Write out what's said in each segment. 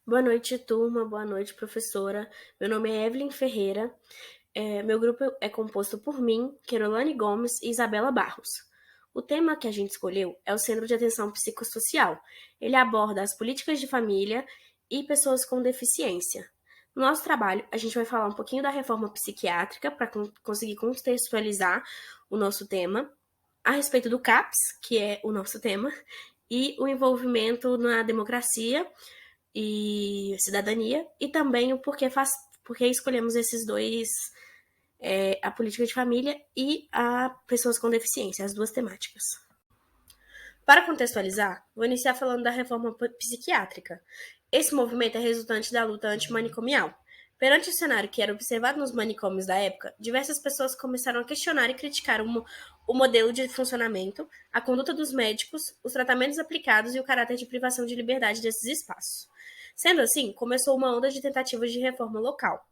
Boa noite, turma. Boa noite, professora. Meu nome é Evelyn Ferreira. Meu grupo é composto por mim, Querolane Gomes e Isabela Barros. O tema que a gente escolheu é o Centro de Atenção Psicossocial. Ele aborda as políticas de família e pessoas com deficiência. No nosso trabalho, a gente vai falar um pouquinho da reforma psiquiátrica para conseguir contextualizar o nosso tema, a respeito do CAPS, que é o nosso tema, e o envolvimento na democracia e cidadania, e também o porquê escolhemos esses dois, a política de família e a pessoas com deficiência, as duas temáticas. Para contextualizar, vou iniciar falando da reforma psiquiátrica. Esse movimento é resultante da luta antimanicomial. Perante o cenário que era observado nos manicômios da época, diversas pessoas começaram a questionar e criticar o modelo de funcionamento, a conduta dos médicos, os tratamentos aplicados e o caráter de privação de liberdade desses espaços. Sendo assim, começou uma onda de tentativas de reforma local.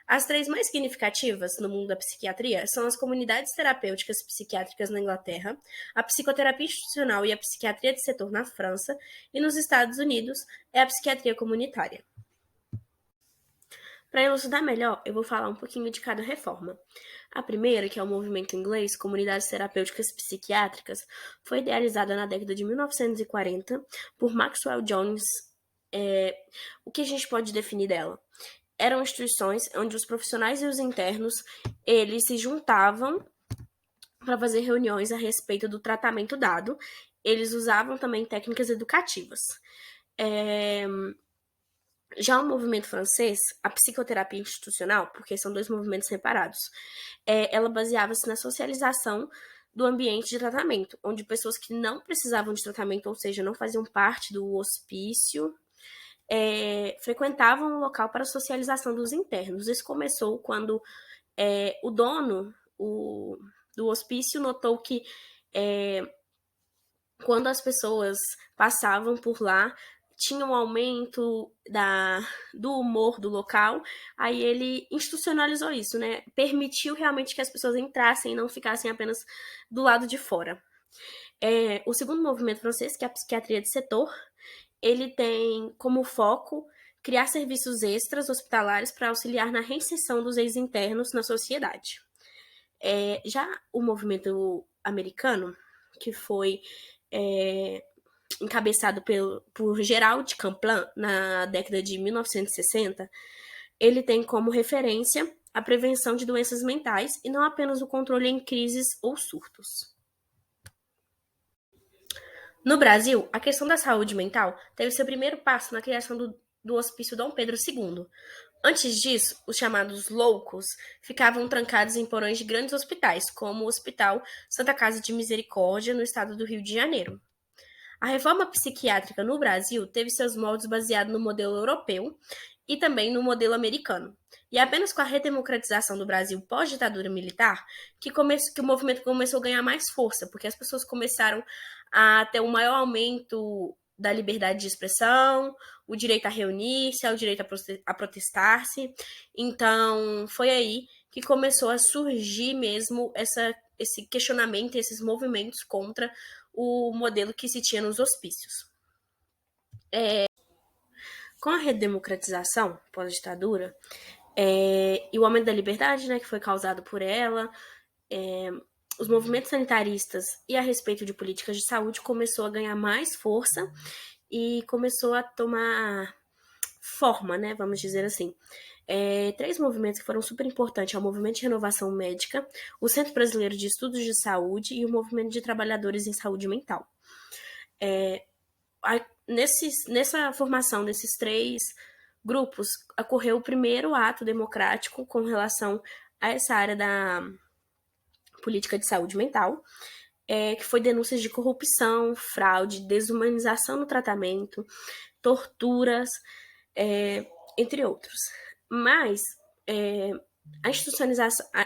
As três mais significativas no mundo da psiquiatria são as comunidades terapêuticas psiquiátricas na Inglaterra, a psicoterapia institucional e a psiquiatria de setor na França, e nos Estados Unidos é a psiquiatria comunitária. Para elucidar melhor, eu vou falar um pouquinho de cada reforma. A primeira, que é o movimento inglês, Comunidades Terapêuticas Psiquiátricas, foi idealizada na década de 1940 por Maxwell Jones. O que a gente pode definir dela? Eram instituições onde os profissionais e os internos eles se juntavam para fazer reuniões a respeito do tratamento dado. Eles usavam também técnicas educativas. Já o movimento francês, a psicoterapia institucional, porque são dois movimentos separados, ela baseava-se na socialização do ambiente de tratamento, onde pessoas que não precisavam de tratamento, ou seja, não faziam parte do hospício, frequentavam o local para a socialização dos internos. Isso começou quando o dono do hospício notou que quando as pessoas passavam por lá, tinha um aumento do humor do local, aí ele institucionalizou isso, né? Permitiu realmente que as pessoas entrassem e não ficassem apenas do lado de fora. O segundo movimento francês, que é a psiquiatria de setor, ele tem como foco criar serviços extras hospitalares para auxiliar na reinserção dos ex-internos na sociedade. Já o movimento americano, que foi encabeçado por Gerald Camplin na década de 1960, ele tem como referência a prevenção de doenças mentais e não apenas o controle em crises ou surtos. No Brasil, a questão da saúde mental teve seu primeiro passo na criação do Hospício Dom Pedro II. Antes disso, os chamados loucos ficavam trancados em porões de grandes hospitais, como o Hospital Santa Casa de Misericórdia, no estado do Rio de Janeiro. A reforma psiquiátrica no Brasil teve seus moldes baseados no modelo europeu e também no modelo americano. E é apenas com a redemocratização do Brasil pós-ditadura militar que o movimento começou a ganhar mais força, porque as pessoas começaram a ter um maior aumento da liberdade de expressão, o direito a reunir-se, o direito a protestar-se. Então, foi aí que começou a surgir mesmo esse questionamento, esses movimentos contra o modelo que se tinha nos hospícios. Com a redemocratização pós-ditadura e o aumento da liberdade, né, que foi causado por ela, os movimentos sanitaristas e a respeito de políticas de saúde começou a ganhar mais força e começou a tomar forma, né, vamos dizer assim. Três movimentos que foram super importantes: é o Movimento de Renovação Médica, o Centro Brasileiro de Estudos de Saúde e o Movimento de Trabalhadores em Saúde Mental. Nessa formação desses três grupos, ocorreu o primeiro ato democrático com relação a essa área da política de saúde mental, que foi denúncias de corrupção, fraude, desumanização no tratamento, torturas, entre outros. Mas a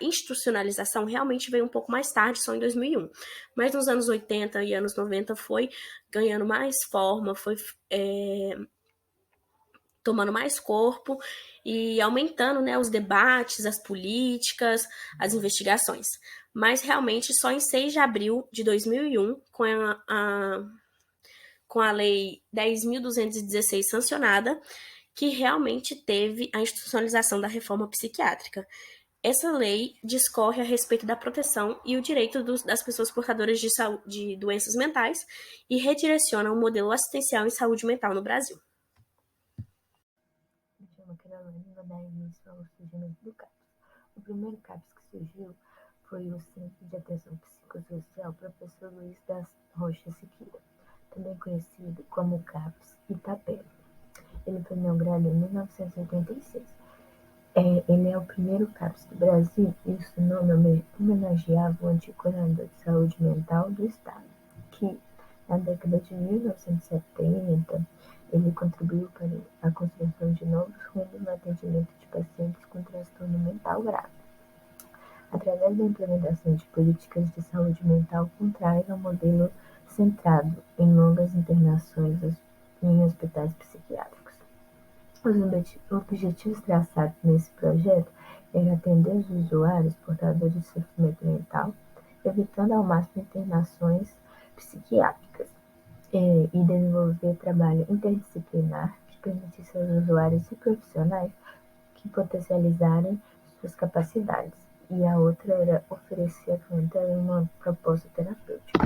institucionalização realmente veio um pouco mais tarde, só em 2001. Mas nos anos 80 e anos 90 foi ganhando mais forma, foi tomando mais corpo e aumentando, né, os debates, as políticas, as investigações. Mas realmente só em 6 de abril de 2001, com a Lei 10.216 sancionada, que realmente teve a institucionalização da reforma psiquiátrica. Essa lei discorre a respeito da proteção e o direito das pessoas portadoras de doenças mentais e redireciona o modelo assistencial em saúde mental no Brasil. Me chamo Carolina e vou dar início ao surgimento do CAPS. O primeiro CAPS que surgiu foi o Centro de Atenção Psicossocial Professor Luiz das Rocha Siqueira, também conhecido como CAPS Itapeva. Ele foi inaugurado em 1986. Ele é o primeiro CAPS do Brasil e o seu nome homenageava o antigo coordenador de saúde mental do Estado, que, na década de 1970, ele contribuiu para a construção de novos rumos no atendimento de pacientes com transtorno mental grave, através da implementação de políticas de saúde mental contrárias ao modelo centrado em longas internações em hospitais psiquiátricos. Os objetivos traçados nesse projeto eram atender os usuários portadores de sofrimento mental, evitando ao máximo internações psiquiátricas, e desenvolver trabalho interdisciplinar que permitisse aos usuários e profissionais que potencializarem suas capacidades. E a outra era oferecer à clientela uma proposta terapêutica.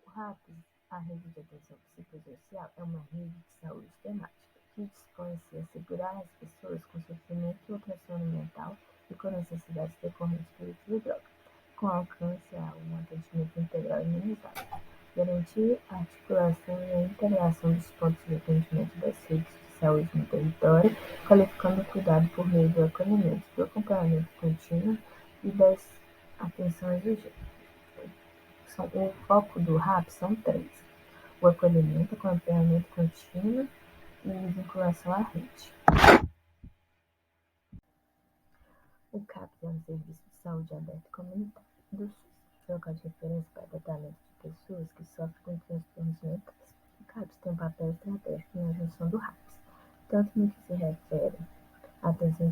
O RAPS, a Rede de Atenção Psicossocial, é uma rede de saúde temática que dispõe-se a assegurar as pessoas com sofrimento ou transtorno mental e com necessidades decorrentes do uso de droga, com alcance a um atendimento integral e humanizado, garantir a articulação e a integração dos pontos de atendimento das redes de saúde no território, qualificando o cuidado por meio do acolhimento, do acompanhamento contínuo e das atenções urgentes. O foco do RAP são três: o acolhimento, acompanhamento contínuo e vinculação à rede. O CAPS é um serviço de saúde aberto comunitário do SUS, local de referência para tratamento de pessoas que sofrem com transtornos mentais. O CAPS tem um papel estratégico na junção do RAPS, tanto no que se refere à atenção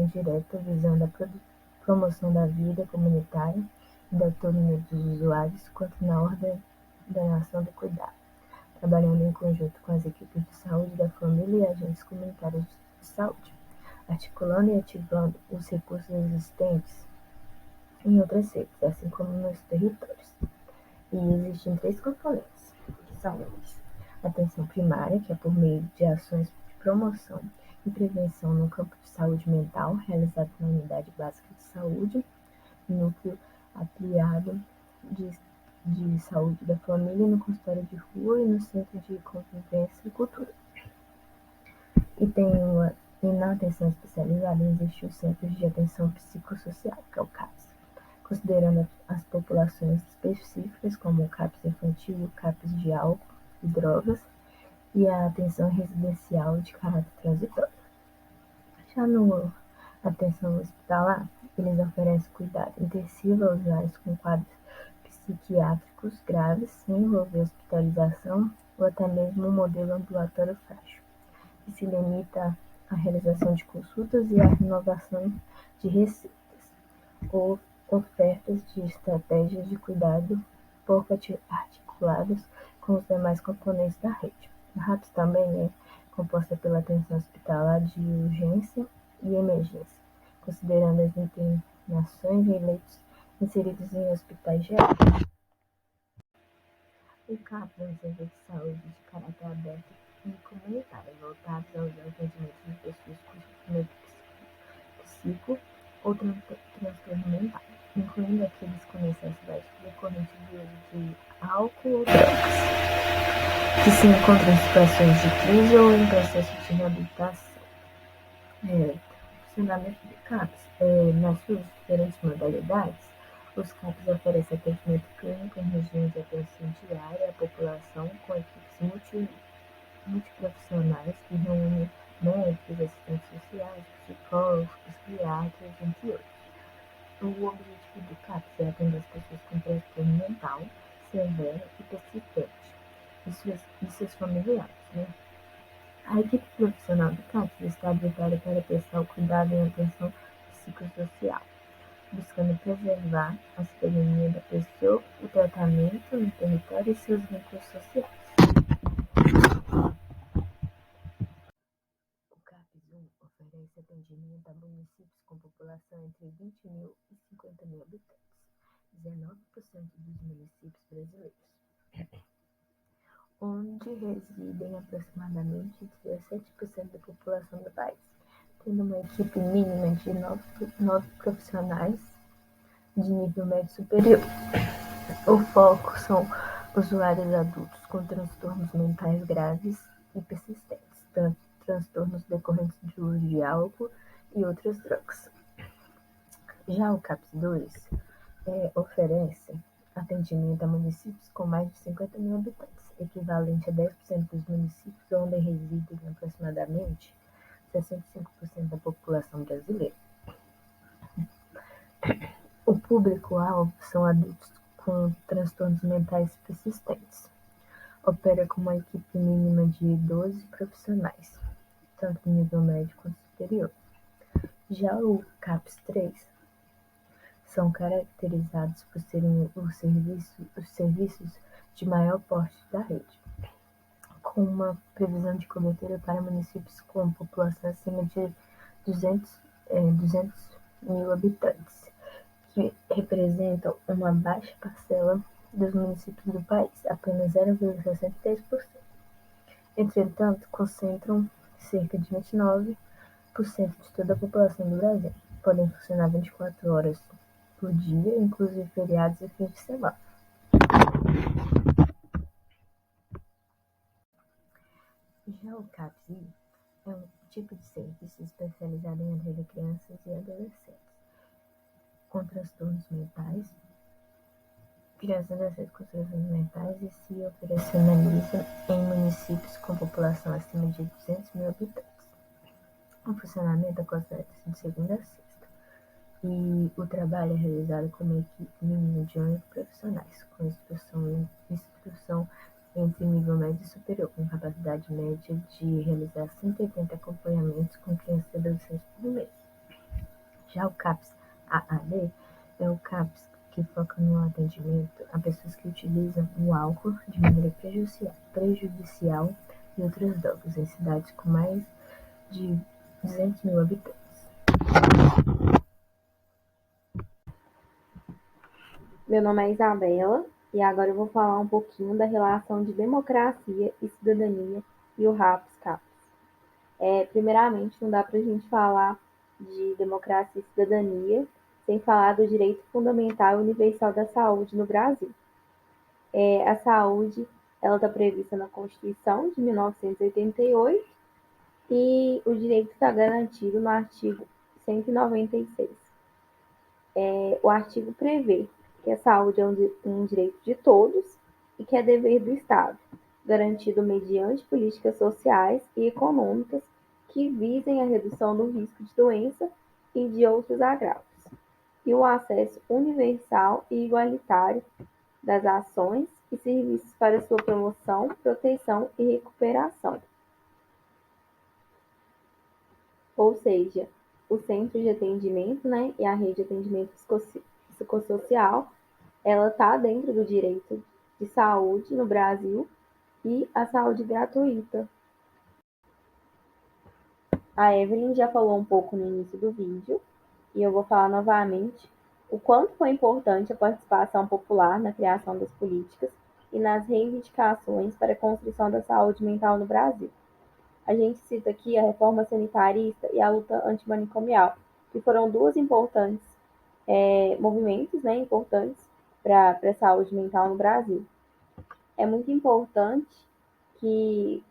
direta visando a promoção da vida comunitária e da autonomia dos usuários, quanto na ordenação do cuidado, trabalhando em conjunto com as equipes de saúde da família e agentes comunitários de saúde, articulando e ativando os recursos existentes em outras redes, assim como nos territórios. E existem três componentes, que são eles: atenção primária, que é por meio de ações de promoção e prevenção no campo de saúde mental, realizado na unidade básica de saúde, núcleo ampliado de saúde da família, no consultório de rua e no centro de convivência e cultura. E na atenção especializada existe o Centro de Atenção Psicossocial, que é o CAPS, considerando as populações específicas, como o CAPS infantil, o CAPS de álcool e drogas, e a atenção residencial de caráter transitório. Já no atenção hospitalar, eles oferecem cuidado intensivo a usuários com quadros psiquiátricos graves, sem envolver hospitalização ou até mesmo um modelo ambulatório frágil, que se limita à realização de consultas e à renovação de receitas, ou ofertas de estratégias de cuidado pouco articuladas com os demais componentes da rede. A RAPS também é composta pela atenção hospitalar de urgência e emergência, considerando as internações em leitos inseridos em hospitais gerais. O CAPS é um serviço de saúde de caráter aberto e comunitário, voltados aos atendimentos de pessoas com sofrimento psíquico ou transtorno mental, incluindo aqueles com necessidade decorrente do uso de álcool ou drogas, que se encontram em situações de crise ou em processo de reabilitação. Funcionamento do CAPS. Nas suas diferentes modalidades, os CAPS oferecem atendimento clínico em regiões de atenção diária à população com equipes multiprofissionais que reúnem médicos, assistentes sociais, psicólogos, psiquiatras, entre outros. O objetivo do CAPS é atender as pessoas com transtorno mental severo e persistente e seus familiares, né? A equipe profissional do CAPS está habilitada para prestar o cuidado e atenção psicossocial, buscando preservar a cidadania da pessoa, o tratamento no território e seus vínculos sociais. O CAPS-1 oferece atendimento a municípios com população entre 20 mil e 50 mil habitantes, 19% dos municípios brasileiros, onde residem aproximadamente 17% da população do país, tendo uma equipe mínima de 9 profissionais de nível médio superior. O foco são usuários adultos com transtornos mentais graves e persistentes, transtornos decorrentes de uso de álcool e outras drogas. Já o CAPS-2 oferece atendimento a municípios com mais de 50 mil habitantes, equivalente a 10% dos municípios onde residem aproximadamente 65% da população brasileira. O público-alvo são adultos com transtornos mentais persistentes. Opera com uma equipe mínima de 12 profissionais, tanto de nível médio quanto superior. Já o CAPS-3 são caracterizados por serem os serviços de maior porte da rede, com uma previsão de cobertura para municípios com população acima de 200 mil habitantes, que representam uma baixa parcela dos municípios do país, apenas 0,63%. Entretanto, concentram cerca de 29% de toda a população do Brasil. Podem funcionar 24 horas por dia, inclusive feriados e fins de semana. Já o CAPS-I é um tipo de serviço especializado em atender crianças e adolescentes com transtornos mentais, e se operacionaliza em municípios com população acima de 200 mil habitantes. O funcionamento acontece de segunda a sexta e o trabalho é realizado com uma equipe mínima de 11 profissionais, com instrução entre nível médio e superior, com capacidade média de realizar 180 acompanhamentos com crianças e adolescentes por mês. Já o CAPS-AAD é o CAPS que foca no atendimento a pessoas que utilizam o álcool de maneira prejudicial e outras drogas em cidades com mais de 200 mil habitantes. Meu nome é Isabela e agora eu vou falar um pouquinho da relação de democracia e cidadania e o RAPS-CAPS. Primeiramente, não dá para a gente falar de democracia e cidadania sem falar do direito fundamental e universal da saúde no Brasil. A saúde ela está prevista na Constituição de 1988 e o direito está garantido no artigo 196. O artigo prevê que a saúde é um direito de todos e que é dever do Estado, garantido mediante políticas sociais e econômicas que visem a redução do risco de doença e de outros agravos, e o acesso universal e igualitário das ações e serviços para sua promoção, proteção e recuperação. Ou seja, o centro de atendimento, e a rede de atendimento psicossocial, ela está dentro do direito de saúde no Brasil e a saúde gratuita. A Evelyn já falou um pouco no início do vídeo e eu vou falar novamente o quanto foi importante a participação popular na criação das políticas e nas reivindicações para a construção da saúde mental no Brasil. A gente cita aqui a reforma sanitarista e a luta antimanicomial, que foram dois importantes movimentos importantes para a saúde mental no Brasil. É muito importante que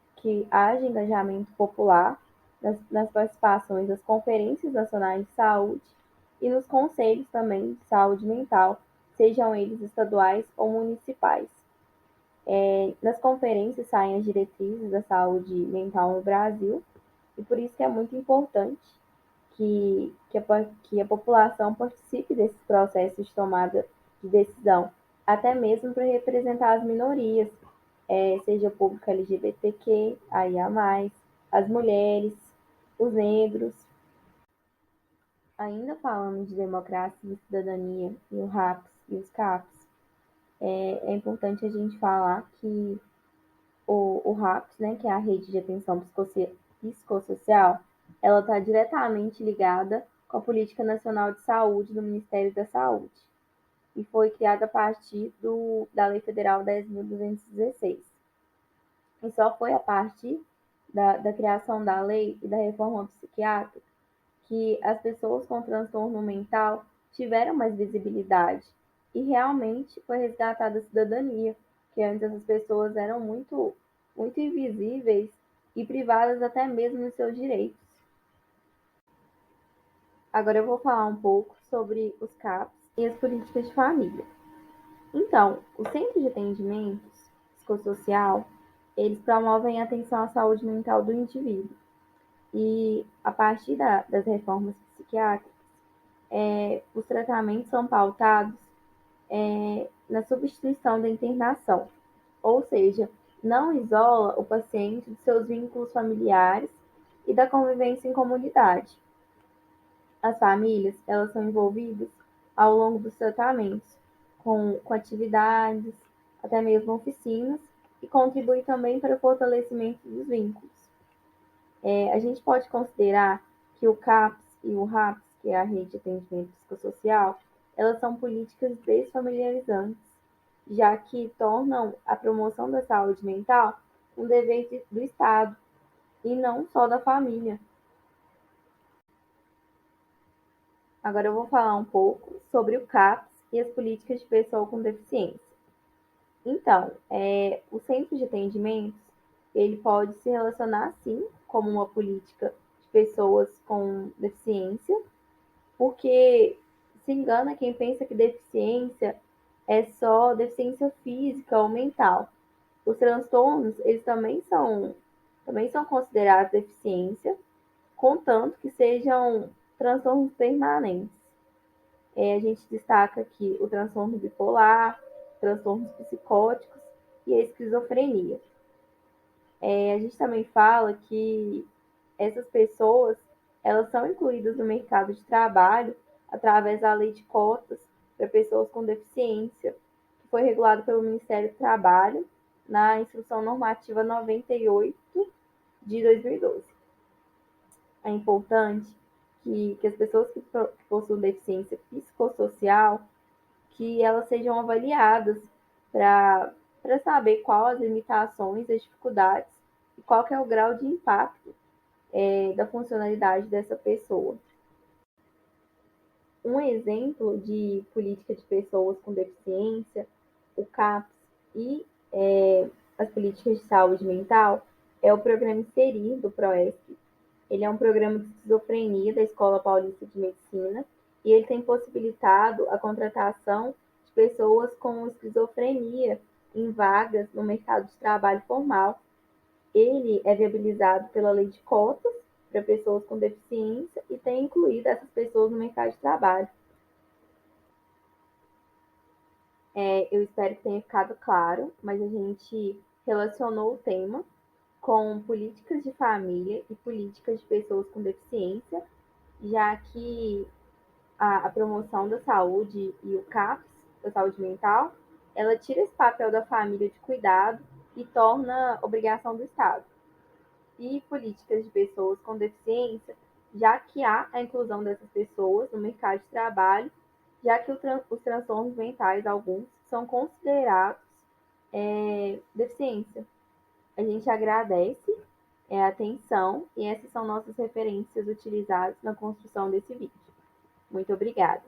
haja engajamento popular nas participações das conferências nacionais de saúde e nos conselhos também de saúde mental, sejam eles estaduais ou municipais. Nas conferências saem as diretrizes da saúde mental no Brasil e por isso que é muito importante que a população participe desses processos de tomada de decisão, até mesmo para representar as minorias, seja o público LGBTQ, as mulheres, os negros. Ainda falando de democracia e cidadania e o RAPS e os CAPS, é importante a gente falar que o RAPS, né, que é a Rede de Atenção Psicossocial, ela está diretamente ligada com a Política Nacional de Saúde do Ministério da Saúde e foi criada a partir da Lei Federal 10.216. E só foi a partir da criação da lei e da reforma psiquiátrica que as pessoas com transtorno mental tiveram mais visibilidade e realmente foi resgatada a cidadania, que antes essas pessoas eram muito, muito invisíveis e privadas até mesmo dos seus direitos. Agora eu vou falar um pouco sobre os CAPs e as políticas de família. Então, o Centro de Atendimentos Psicossocial, eles promovem a atenção à saúde mental do indivíduo. E a partir das reformas psiquiátricas, os tratamentos são pautados na substituição da internação, ou seja, não isola o paciente de seus vínculos familiares e da convivência em comunidade. As famílias, elas são envolvidas ao longo dos tratamentos, com atividades, até mesmo oficinas, e contribui também para o fortalecimento dos vínculos. A gente pode considerar que o CAPS e o RAPS, que é a Rede de Atendimento Psicossocial, elas são políticas desfamiliarizantes, já que tornam a promoção da saúde mental um dever do Estado e não só da família. Agora eu vou falar um pouco sobre o CAPS e as políticas de pessoa com deficiência. Então, o centro de atendimentos, ele pode se relacionar, sim, como uma política de pessoas com deficiência, porque se engana quem pensa que deficiência é só deficiência física ou mental. Os transtornos, eles também são considerados deficiência, contanto que sejam transtornos permanentes. A gente destaca aqui o transtorno bipolar, transtornos psicóticos e a esquizofrenia. A gente também fala que essas pessoas, elas são incluídas no mercado de trabalho através da lei de cotas para pessoas com deficiência, que foi regulado pelo Ministério do Trabalho na Instrução Normativa 98 de 2012. É importante que as pessoas que possuem deficiência psicossocial, que elas sejam avaliadas para saber quais as limitações, as dificuldades e qual que é o grau de impacto da funcionalidade dessa pessoa. Um exemplo de política de pessoas com deficiência, o CAPS e as políticas de saúde mental, é o programa Inserir, do PROESC. Ele é um programa de esquizofrenia da Escola Paulista de Medicina e ele tem possibilitado a contratação de pessoas com esquizofrenia em vagas no mercado de trabalho formal. Ele é viabilizado pela lei de cotas para pessoas com deficiência e tem incluído essas pessoas no mercado de trabalho. Eu espero que tenha ficado claro, mas a gente relacionou o tema com políticas de família e políticas de pessoas com deficiência, já que a promoção da saúde e o CAPS, da saúde mental, ela tira esse papel da família de cuidado e torna obrigação do Estado. E políticas de pessoas com deficiência, já que há a inclusão dessas pessoas no mercado de trabalho, já que os transtornos mentais, alguns, são considerados deficiência. A gente agradece a atenção e essas são nossas referências utilizadas na construção desse vídeo. Muito obrigada.